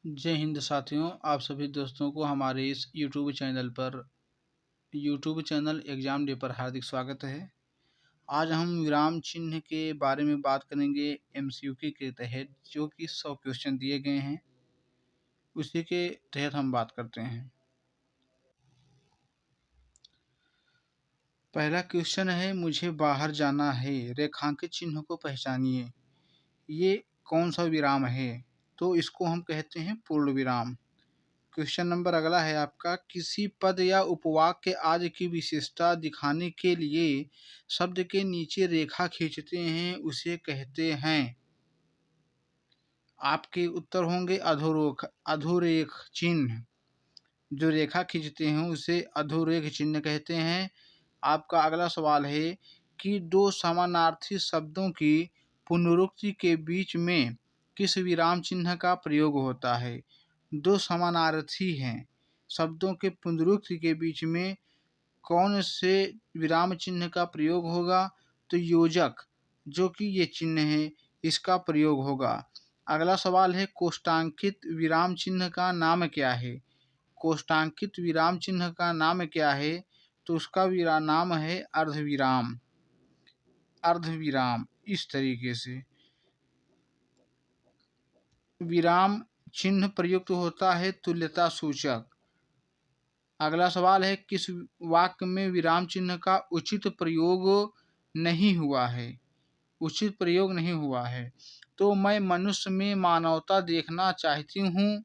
जय हिंद साथियों, आप सभी दोस्तों को हमारे इस यूट्यूब चैनल एग्ज़ाम डे पर हार्दिक स्वागत है। आज हम विराम चिन्ह के बारे में बात करेंगे एमसीक्यू के तहत, जो कि 100 क्वेश्चन दिए गए हैं। उसी के तहत हम बात करते हैं। पहला क्वेश्चन है, मुझे बाहर जाना है, रेखांकित चिन्ह को पहचानिए। ये कौन सा विराम है? तो इसको हम कहते हैं पूर्ण विराम। क्वेश्चन नंबर अगला है आपका, किसी पद या उपवाक्य आदि की विशेषता दिखाने के लिए शब्द के नीचे रेखा खींचते हैं, उसे कहते हैं। आपके उत्तर होंगे अधोरेख चिन्ह। जो रेखा खींचते हैं उसे अधोरेख चिन्ह कहते हैं। आपका अगला सवाल है कि दो समानार्थी शब्दों की पुनरुक्ति के बीच में किस विराम चिन्ह का प्रयोग होता है? दो समानार्थी हैं शब्दों के पुनरुक्ति के बीच में कौन से विराम चिन्ह का प्रयोग होगा? तो योजक, जो कि ये चिन्ह है, इसका प्रयोग होगा। अगला सवाल है, कोष्टांकित विराम चिन्ह का नाम क्या है? कोष्टांकित विराम चिन्ह का नाम क्या है? तो उसका नाम है अर्धविराम। अर्धविराम इस तरीके से विराम चिन्ह प्रयुक्त होता है तुल्यता सूचक। अगला सवाल है, किस वाक्य में विराम चिन्ह का उचित प्रयोग नहीं हुआ है? उचित प्रयोग नहीं हुआ है। तो मैं मनुष्य में मानवता देखना चाहती हूँ,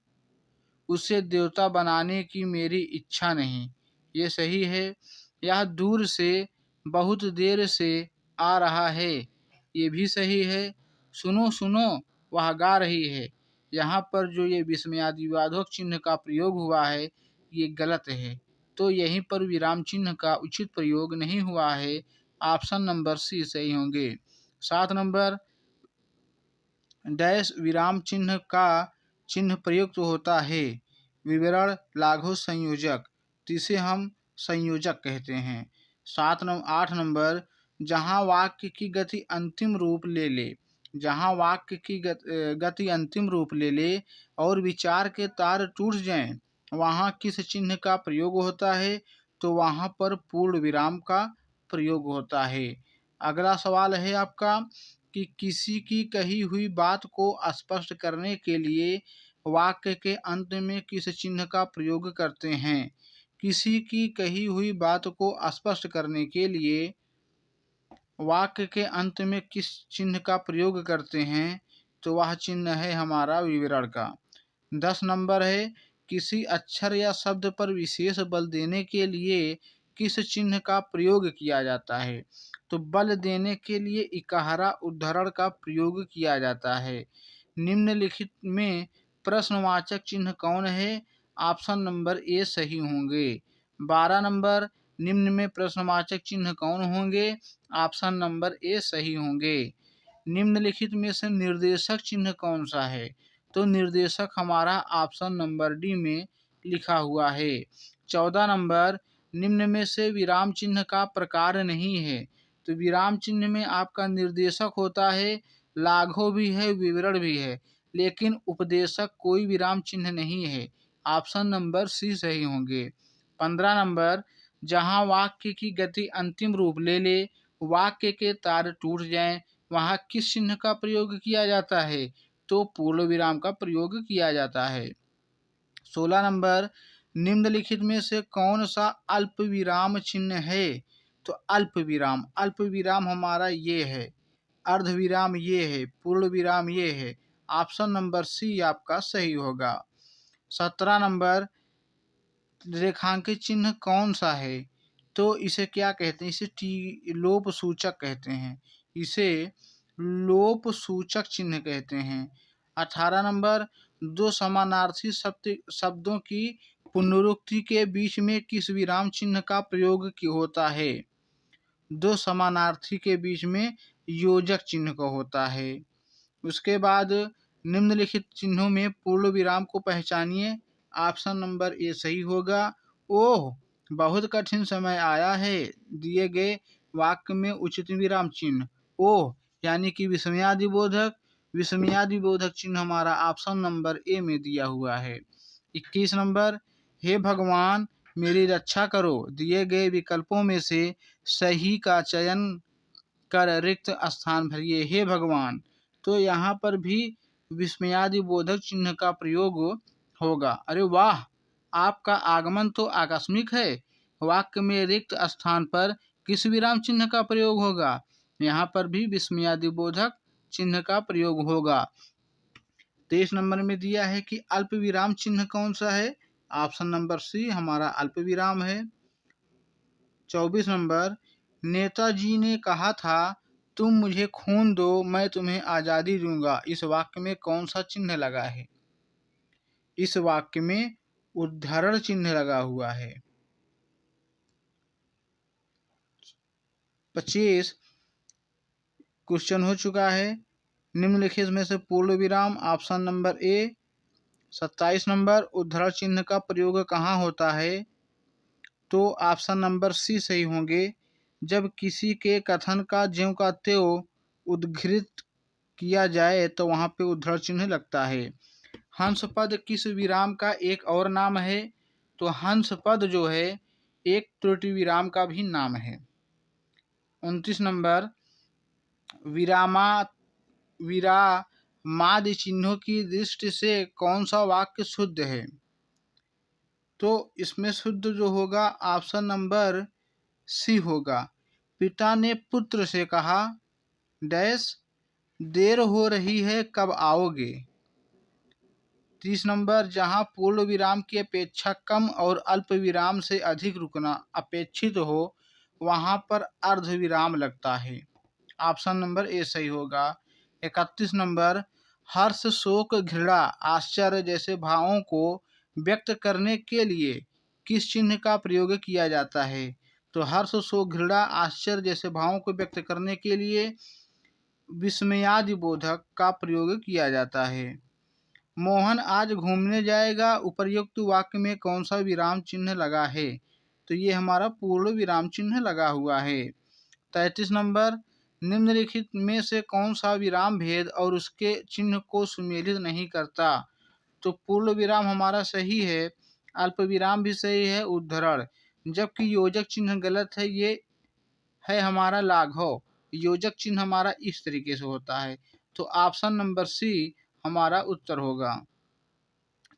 उसे देवता बनाने की मेरी इच्छा नहीं। ये सही है। यह दूर से बहुत देर से आ रहा है, ये भी सही है। सुनो सुनो, वह गा रही है। यहाँ पर जो ये विस्मयादिवाधक चिन्ह का प्रयोग हुआ है, ये गलत है। तो यहीं पर विराम चिन्ह का उचित प्रयोग नहीं हुआ है। ऑप्शन नंबर सी सही होंगे। 7 नंबर, डैश विराम चिन्ह का चिन्ह प्रयुक्त होता है, विवरण लाघव संयोजक, जिसे हम संयोजक कहते हैं। 8 नंबर, जहाँ वाक्य की गति अंतिम रूप ले ले, जहाँ वाक्य की गति अंतिम रूप ले ले और विचार के तार टूट जाएं, वहाँ किस चिन्ह का प्रयोग होता है? तो वहाँ पर पूर्ण विराम का प्रयोग होता है। अगला सवाल है आपका कि किसी की कही हुई बात को स्पष्ट करने के लिए वाक्य के अंत में किस चिन्ह का प्रयोग करते हैं? किसी की कही हुई बात को स्पष्ट करने के लिए वाक्य के अंत में किस चिन्ह का प्रयोग करते हैं? तो वह चिन्ह है हमारा विवरण का। 10 नंबर है, किसी अक्षर या शब्द पर विशेष बल देने के लिए किस चिन्ह का प्रयोग किया जाता है? तो बल देने के लिए इकहारा उद्धरण का प्रयोग किया जाता है। निम्नलिखित में प्रश्नवाचक चिन्ह कौन है? ऑप्शन नंबर ए सही होंगे। 12 नंबर, निम्न में प्रश्नवाचक चिन्ह कौन होंगे? ऑप्शन नंबर ए सही होंगे। निम्नलिखित में से निर्देशक चिन्ह कौन सा है? तो निर्देशक हमारा ऑप्शन नंबर डी में लिखा हुआ है। 14 नंबर, निम्न में से विराम चिन्ह का प्रकार नहीं है। तो विराम चिन्ह में आपका निर्देशक होता है, लाघव भी है, विवरण भी है, लेकिन उपदेशक कोई विराम चिन्ह नहीं है। ऑप्शन नंबर सी सही होंगे। 15 नंबर, जहाँ वाक्य की गति अंतिम रूप ले ले, वाक्य के तार टूट जाएं, वहाँ किस चिन्ह का प्रयोग किया जाता है? तो पूर्ण विराम का प्रयोग किया जाता है। 16 नंबर, निम्नलिखित में से कौन सा अल्प विराम चिन्ह है? तो अल्प विराम हमारा ये है, अर्ध विराम ये है, पूर्ण विराम ये है। ऑप्शन नंबर सी आपका सही होगा। 17 नंबर, रेखांकित चिन्ह कौन सा है? तो इसे क्या कहते हैं? इसे लोप सूचक कहते हैं। इसे लोप सूचक चिन्ह कहते हैं। 18 नंबर, दो समानार्थी शब्दों की पुनरुक्ति के बीच में किस विराम चिन्ह का प्रयोग होता है? दो समानार्थी के बीच में योजक चिन्ह का होता है। उसके बाद निम्नलिखित चिन्हों में पूर्ण विराम को पहचानिए। ऑप्शन नंबर ए सही होगा। ओह, बहुत कठिन समय आया है, दिए गए वाक्य में उचित विराम चिन्ह। ओह यानी कि विस्मयादिबोधक, विस्मयादि बोधक चिन्ह हमारा ऑप्शन नंबर ए में दिया हुआ है। 21 नंबर, हे भगवान मेरी रक्षा करो, दिए गए विकल्पों में से सही का चयन कर रिक्त स्थान भरिए। हे भगवान, तो यहाँ पर भी विस्मयादि बोधक चिन्ह का प्रयोग होगा। अरे वाह, आपका आगमन तो आकस्मिक है। वाक्य में रिक्त स्थान पर किस विराम चिन्ह का प्रयोग होगा? यहाँ पर भी विस्मयादि बोधक चिन्ह का प्रयोग होगा। 23 नंबर में दिया है कि अल्प विराम चिन्ह कौन सा है? ऑप्शन नंबर सी हमारा अल्प विराम है। 24 नंबर, नेताजी ने कहा था तुम मुझे खून दो मैं तुम्हें आज़ादी दूंगा, इस वाक्य में कौन सा चिन्ह लगा है? इस वाक्य में उद्धरण चिन्ह लगा हुआ है। 25 क्वेश्चन हो चुका है। निम्नलिखित में से पूर्ण विराम ऑप्शन नंबर ए। 27 नंबर, उद्धरण चिन्ह का प्रयोग कहाँ होता है? तो ऑप्शन नंबर सी सही होंगे। जब किसी के कथन का ज्यों का त्यों उद्धृत किया जाए तो वहाँ पे उद्धरण चिन्ह लगता है। हंस पद किस विराम का एक और नाम है? तो हंस पद जो है एक त्रुटि विराम का भी नाम है। 29 नंबर, विरामादि चिन्हों की दृष्टि से कौन सा वाक्य शुद्ध है? तो इसमें शुद्ध जो होगा ऑप्शन नंबर सी होगा। पिता ने पुत्र से कहा डैश, देर हो रही है कब आओगे? 30 नंबर, जहां पूर्ण विराम की अपेक्षा कम और अल्प विराम से अधिक रुकना अपेक्षित हो वहां पर अर्ध विराम लगता है। ऑप्शन नंबर ए सही होगा। 31 नंबर, हर्ष शोक घृणा आश्चर्य जैसे भावों को व्यक्त करने के लिए किस चिन्ह का प्रयोग किया जाता है? तो हर्ष शोक घृणा आश्चर्य जैसे भावों को व्यक्त करने के लिए विस्मयादि बोधक का प्रयोग किया जाता है। मोहन आज घूमने जाएगा, उपर्युक्त वाक्य में कौन सा विराम चिन्ह लगा है? तो ये हमारा पूर्ण विराम चिन्ह लगा हुआ है। 33 नंबर, निम्नलिखित में से कौन सा विराम भेद और उसके चिन्ह को सुमेलित नहीं करता? तो पूर्ण विराम हमारा सही है, अल्प विराम भी सही है, उद्धरण, जबकि योजक चिन्ह गलत है। ये है हमारा लाघव। योजक चिन्ह हमारा इस तरीके से होता है। तो ऑप्शन नंबर सी हमारा उत्तर होगा।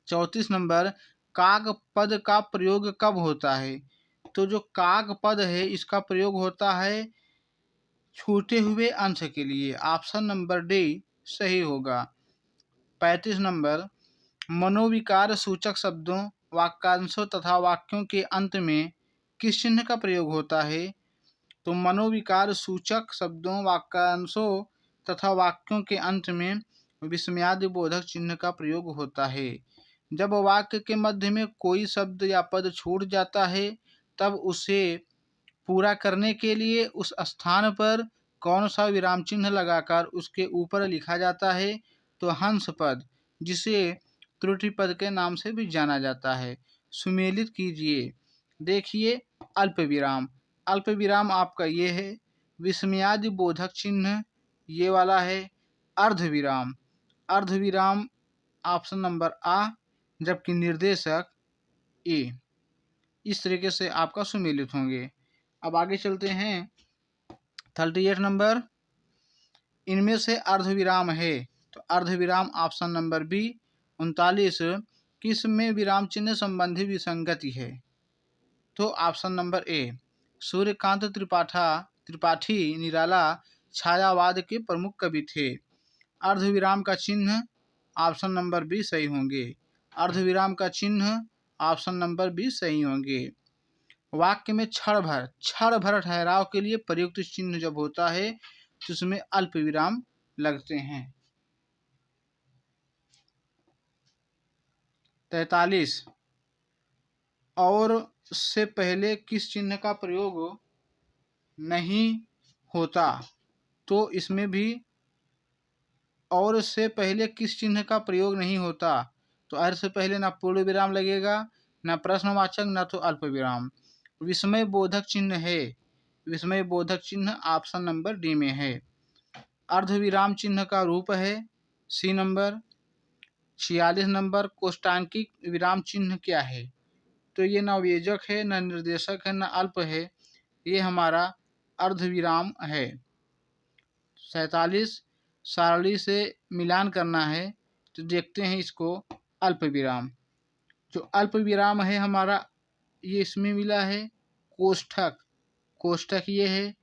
34 नंबर, काग पद का प्रयोग कब होता है? तो जो काग पद है इसका प्रयोग होता है छूटे हुए अंश के लिए। ऑप्शन नंबर डी सही होगा। 35 नंबर, मनोविकार सूचक शब्दों वाक्यांशों तथा वाक्यों के अंत में किस चिन्ह का प्रयोग होता है? तो मनोविकार सूचक शब्दों वाक्यांशों तथा वाक्यों के अंत में विस्मयादि बोधक चिन्ह का प्रयोग होता है। जब वाक्य के मध्य में कोई शब्द या पद छूट जाता है तब उसे पूरा करने के लिए उस स्थान पर कौन सा विराम चिन्ह लगाकर उसके ऊपर लिखा जाता है? तो हंस पद, जिसे त्रुटि पद के नाम से भी जाना जाता है। सुमेलित कीजिए। देखिए, अल्प विराम, अल्प विराम आपका ये है। विस्मयादि बोधक चिन्ह ये वाला है। अर्ध विराम, अर्ध विराम ऑप्शन नंबर आ, जबकि निर्देशक ए। इस तरीके से आपका सुमेलित होंगे। अब आगे चलते हैं। 38 नंबर, इनमें से अर्धविराम है। तो अर्धविराम ऑप्शन नंबर बी। 39, किस में विराम चिन्ह संबंधी विसंगति है? तो option number A. Suryakant Tripathi Nirala छायावाद के प्रमुख कवि थे। अर्धविराम का चिन्ह ऑप्शन नंबर बी सही होंगे। अर्धविराम का चिन्ह ऑप्शन नंबर बी सही होंगे। वाक्य में क्षण भर ठहराव के लिए प्रयुक्त चिन्ह जब होता है तो उसमें अल्प विराम लगते हैं। 43, और से पहले किस चिन्ह का प्रयोग नहीं होता? तो इसमें भी और से पहले किस चिन्ह का प्रयोग नहीं होता? तो और से पहले ना पूर्ण विराम लगेगा, ना प्रश्नवाचक, ना तो अल्प विराम। विस्मय बोधक चिन्ह है। विस्मय बोधक चिन्ह ऑप्शन नंबर डी में है। अर्धविराम चिन्ह का रूप है। सी नंबर। 46 नंबर, कोष्टांकिक विराम चिन्ह क्या है? तो ये न व्यंजक है, न निर्देशक है, न अल्प है, ये हमारा अर्धविराम है। 47, सारणी से मिलान करना है, तो देखते हैं इसको। अल्प विराम, जो अल्प विराम है हमारा, ये इसमें मिला है। कोष्ठक, कोष्ठक ये है।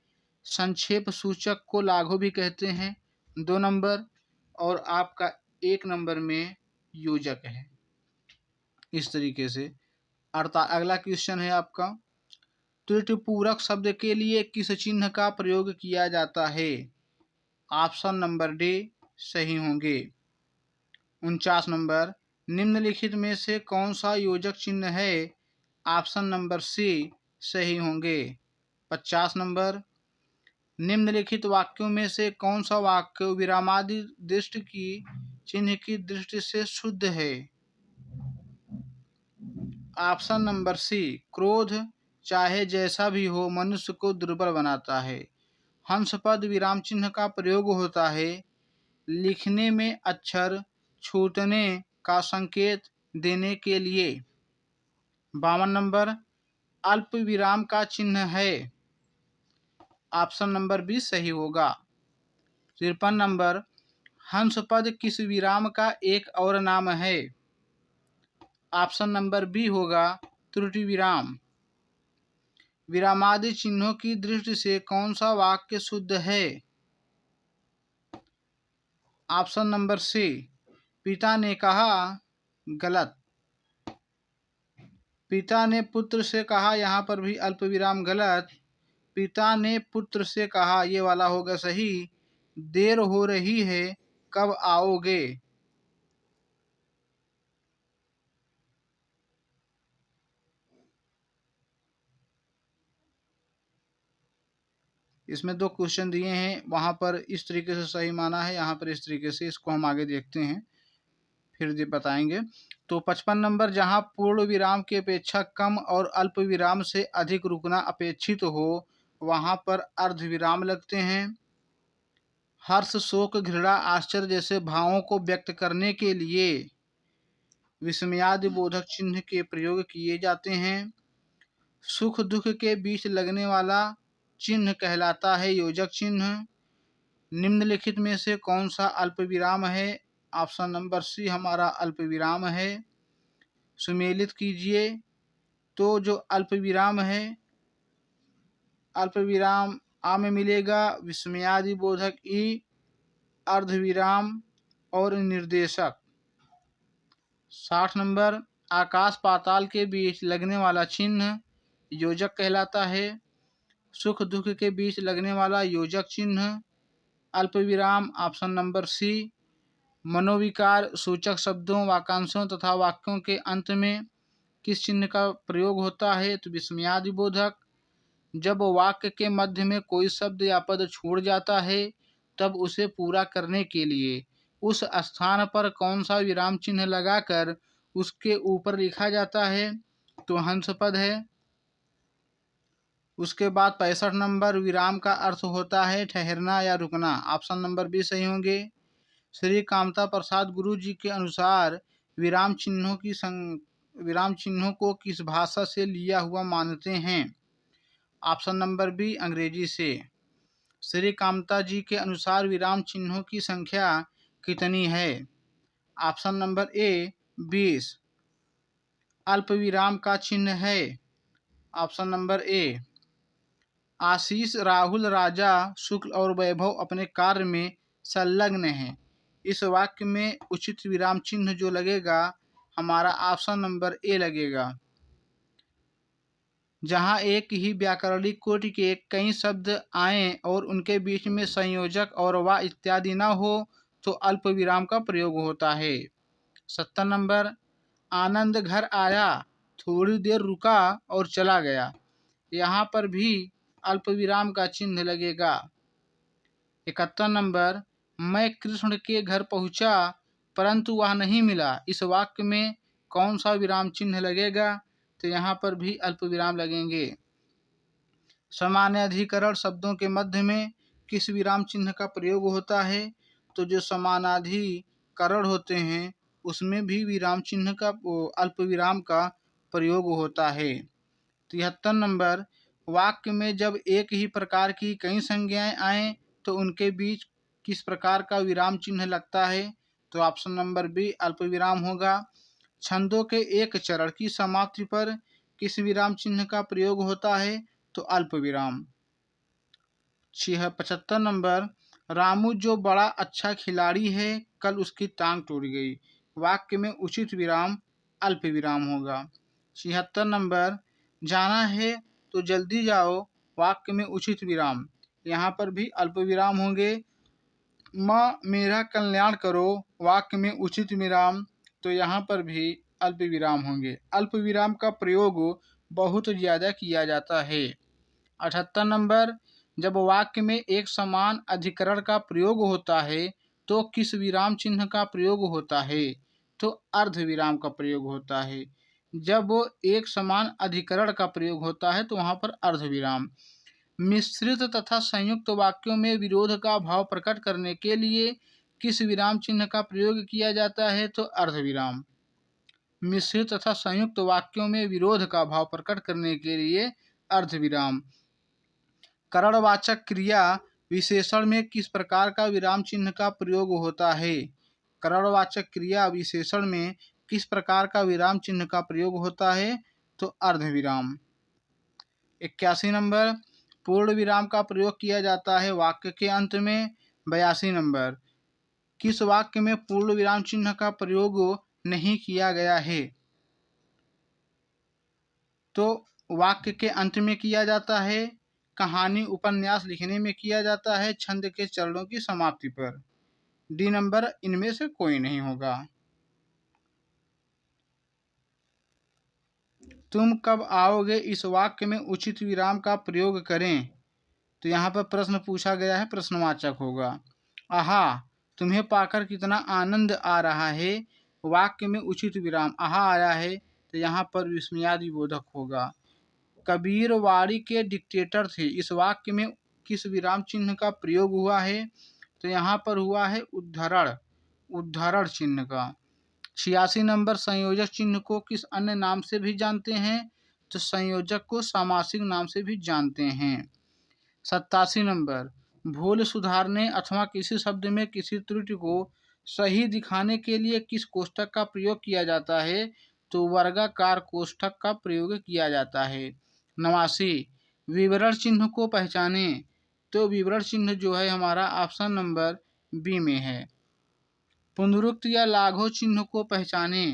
संक्षेप सूचक को लाघव भी कहते हैं, 2 नंबर। और आपका 1 नंबर में योजक है। इस तरीके से अगला क्वेश्चन है आपका, त्रुटिपूरक शब्द के लिए किस चिन्ह का प्रयोग किया जाता है? ऑप्शन नंबर डी सही होंगे। 49 नंबर, निम्नलिखित में से कौन सा योजक चिन्ह है? ऑप्शन नंबर सी सही होंगे। 50 नंबर, निम्नलिखित वाक्यों में से कौन सा वाक्य विरामादि दृष्टि की चिन्ह की दृष्टि से शुद्ध है? ऑप्शन नंबर सी, क्रोध चाहे जैसा भी हो मनुष्य को दुर्बल बनाता है। हंस पद विराम चिन्ह का प्रयोग होता है लिखने में अक्षर छूटने का संकेत देने के लिए। 52 नंबर, अल्प विराम का चिन्ह है। ऑप्शन नंबर बी सही होगा। 53 नंबर, हंस पद किस विराम का एक और नाम है? ऑप्शन नंबर बी होगा त्रुटि विराम। विरामादि चिन्हों की दृष्टि से कौन सा वाक्य शुद्ध है? ऑप्शन नंबर सी, पिता ने कहा। गलत। पिता ने पुत्र से कहा, यहाँ पर भी अल्प विराम गलत। पिता ने पुत्र से कहा, ये वाला होगा सही। देर हो रही है, कब आओगे? इसमें 2 क्वेश्चन दिए हैं, वहाँ पर इस तरीके से सही माना है, यहाँ पर इस तरीके से। इसको हम आगे देखते हैं, फिर ये बताएंगे। तो 55 नंबर, जहाँ पूर्ण विराम की अपेक्षा कम और अल्प विराम से अधिक रुकना अपेक्षित हो, वहाँ पर अर्ध विराम लगते हैं। हर्ष, शोक, घृणा, आश्चर्य जैसे भावों को व्यक्त करने के लिए विस्मयादि बोधक चिन्ह के प्रयोग किए जाते हैं। सुख दुख के बीच लगने वाला चिन्ह कहलाता है योजक चिन्ह। निम्नलिखित में से कौन सा अल्प विराम है? ऑप्शन नंबर सी हमारा अल्प विराम है। सुमेलित कीजिए। तो जो अल्प विराम है, अल्प विराम आ में मिलेगा विस्मयादि बोधक ई, अर्धविराम और निर्देशक। 60 नंबर, आकाश पाताल के बीच लगने वाला चिन्ह योजक कहलाता है। सुख दुख के बीच लगने वाला योजक चिन्ह अल्प विराम। Option number C. मनोविकार सूचक शब्दों, वाक्यांशों तथा वाक्यों के अंत में किस चिन्ह का प्रयोग होता है? तो विस्मयादि बोधक। जब वाक्य के मध्य में कोई शब्द या पद छूट जाता है, तब उसे पूरा करने के लिए उस स्थान पर कौन सा विराम चिन्ह लगाकर उसके ऊपर लिखा जाता है? तो हंस पद है। उसके बाद 65 नंबर, विराम का अर्थ होता है ठहरना या रुकना। ऑप्शन नंबर बी सही होंगे। श्री कामता प्रसाद गुरु जी के अनुसार विराम चिन्हों को किस भाषा से लिया हुआ मानते हैं? ऑप्शन नंबर बी अंग्रेजी से। श्री कामता जी के अनुसार विराम चिन्हों की संख्या कितनी है? ऑप्शन नंबर ए 20 अल्प विराम का चिन्ह है। Option number A. Ashish, Rahul, Raja, Shukla और वैभव अपने कार्य में संलग्न हैं। इस वाक्य में उचित विराम चिन्ह जो लगेगा हमारा ऑप्शन नंबर ए लगेगा। जहाँ एक ही व्याकरणिक कोटि के कई शब्द आएं और उनके बीच में संयोजक और वा इत्यादि न हो, तो अल्प विराम का प्रयोग होता है। 70 नंबर, आनंद घर आया, थोड़ी देर रुका और चला गया। यहाँ पर भी अल्प विराम का चिन्ह लगेगा। 71 नंबर, मैं कृष्ण के घर पहुँचा परंतु वह नहीं मिला। इस वाक्य में कौन सा विराम चिन्ह लगेगा? तो यहाँ पर भी अल्प विराम लगेंगे। समानाधिकरण शब्दों के मध्य में किस विराम चिन्ह का प्रयोग होता है? तो जो समानाधि करण होते हैं उसमें भी विराम चिन्ह का अल्प विराम का प्रयोग होता है। 73 नंबर, वाक्य में जब एक ही प्रकार की कई संज्ञाएं आए तो उनके बीच किस प्रकार का विराम चिन्ह लगता है? तो ऑप्शन नंबर बी अल्प विराम होगा। छंदों के एक चरण की समाप्ति पर किस विराम चिन्ह का प्रयोग होता है? तो अल्प विराम। 75 नंबर, रामू जो बड़ा अच्छा खिलाड़ी है कल उसकी टांग टूट गई। वाक्य में उचित विराम अल्प विराम होगा। 76 नंबर, जाना है तो जल्दी जाओ। वाक्य में उचित विराम, यहाँ पर भी अल्प विराम होंगे। माँ मेरा कल्याण करो। वाक्य में उचित विराम, तो यहाँ पर भी अल्प विराम होंगे। अल्प विराम का प्रयोग बहुत ज़्यादा किया जाता है। 78 नंबर, जब वाक्य में एक समान अधिकरण का प्रयोग होता है तो किस विराम चिन्ह का प्रयोग होता है? तो अर्ध विराम का प्रयोग होता है। जब एक समान अधिकरण का प्रयोग होता है तो वहां पर अर्ध विराम। मिश्रित तथा संयुक्त वाक्यों में विरोध का भाव प्रकट करने के लिए किस विराम चिन्ह का प्रयोग किया जाता है? तो अर्ध विराम। मिश्रित तथा संयुक्त वाक्यों में विरोध का भाव प्रकट करने के लिए अर्ध विराम। करणवाचक क्रिया विशेषण में किस प्रकार का विराम चिन्ह का प्रयोग होता है? करणवाचक क्रिया विशेषण में किस प्रकार का विराम चिन्ह का प्रयोग होता है? तो अर्धविराम। 81 नंबर, पूर्ण विराम का प्रयोग किया जाता है वाक्य के अंत में। 82 नंबर, किस वाक्य में पूर्ण विराम चिन्ह का प्रयोग नहीं किया गया है? तो वाक्य के अंत में किया जाता है, कहानी उपन्यास लिखने में किया जाता है, छंद के चरणों की समाप्ति पर। डी नंबर इनमें से कोई नहीं होगा। तुम कब आओगे इस वाक्य में उचित विराम का प्रयोग करें। तो यहाँ पर प्रश्न पूछा गया है, प्रश्नवाचक होगा। आहा तुम्हें पाकर कितना आनंद आ रहा है। वाक्य में उचित विराम आहा आया है तो यहाँ पर विस्मयादिबोधक होगा। कबीर वाड़ी के डिक्टेटर थे। इस वाक्य में किस विराम चिन्ह का प्रयोग हुआ है? तो यहाँ पर हुआ है उद्धरण, उद्धरण चिन्ह का। 86 नंबर, संयोजक चिन्ह को किस अन्य नाम से भी जानते हैं? तो संयोजक को सामासिक नाम से भी जानते हैं। 87 नंबर, भूल सुधारने अथवा किसी शब्द में किसी त्रुटि को सही दिखाने के लिए किस कोष्ठक का प्रयोग किया जाता है? तो वर्गाकार कोष्ठक का प्रयोग किया जाता है। 89, विवरण चिन्ह को पहचाने। तो विवरण चिन्ह जो है हमारा ऑप्शन नंबर बी में है। पुनरुक्ति या लाघव चिन्ह को पहचाने।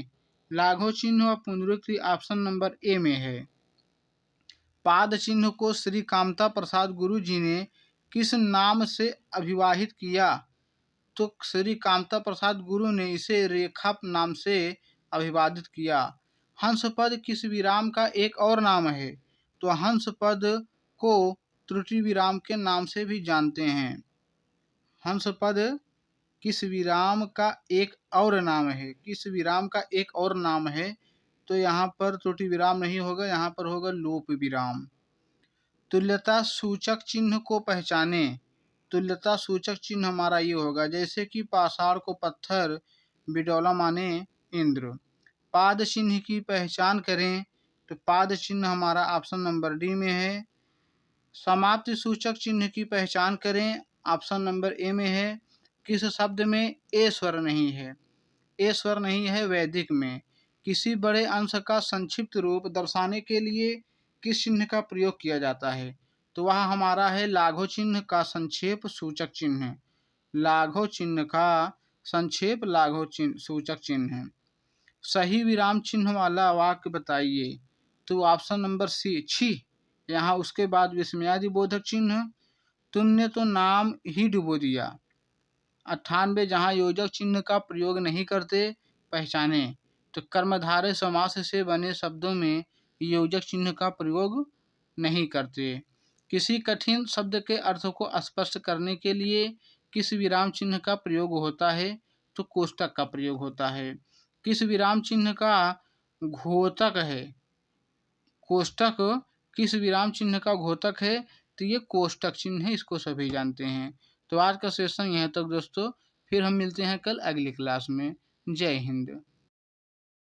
लाघव चिन्ह और पुनरुक्ति ऑप्शन नंबर ए में है। पाद चिन्ह को श्री कामता प्रसाद गुरु जी ने किस नाम से अभिवाहित किया? तो श्री कामता प्रसाद गुरु ने इसे रेखा नाम से अभिवादित किया। हंस पद किस विराम का एक और नाम है? तो हंस पद को त्रुटि विराम के नाम से भी जानते हैं। हंस पद किस विराम का एक और नाम है? किस विराम का एक और नाम है? तो यहाँ पर त्रुटि विराम नहीं होगा, यहाँ पर होगा लोप विराम। तुल्यता सूचक चिन्ह को पहचाने। तुल्यता सूचक चिन्ह हमारा ये होगा, जैसे कि पाषाण को पत्थर, बिडौला माने इंद्र। पाद चिन्ह की पहचान करें। तो पाद चिन्ह हमारा ऑप्शन नंबर डी में है। समाप्ति सूचक चिन्ह की पहचान करें। ऑप्शन नंबर ए में है। किस शब्द में ए स्वर नहीं है? ए स्वर नहीं है वैदिक में। किसी बड़े अंश का संक्षिप्त रूप दर्शाने के लिए किस चिन्ह का प्रयोग किया जाता है? तो वह हमारा है लाघव चिन्ह का संक्षेप सूचक चिन्ह। लाघव चिन्ह का संक्षेप लाघव चिन्ह सूचक चिन्ह है। सही विराम चिन्ह वाला वाक्य बताइए। तो ऑप्शन नंबर सी छी। यहाँ उसके बाद विस्मयादिबोधक चिन्ह। तुमने तो नाम ही डुबो दिया। 98, जहाँ योजक चिन्ह का प्रयोग नहीं करते पहचाने। तो कर्मधारय समास से बने शब्दों में योजक चिन्ह का प्रयोग नहीं करते। किसी कठिन शब्द के अर्थ को स्पष्ट करने के लिए किस विराम चिन्ह का प्रयोग होता है? तो कोष्ठक का प्रयोग होता है। किस विराम चिन्ह का घोतक है? कोष्ठक किस विराम चिन्ह का घोतक है? तो ये कोष्ठक चिन्ह है, इसको सभी जानते हैं। तो आज का सेशन यहाँ तक दोस्तों। फिर हम मिलते हैं कल अगली क्लास में। जय हिंद।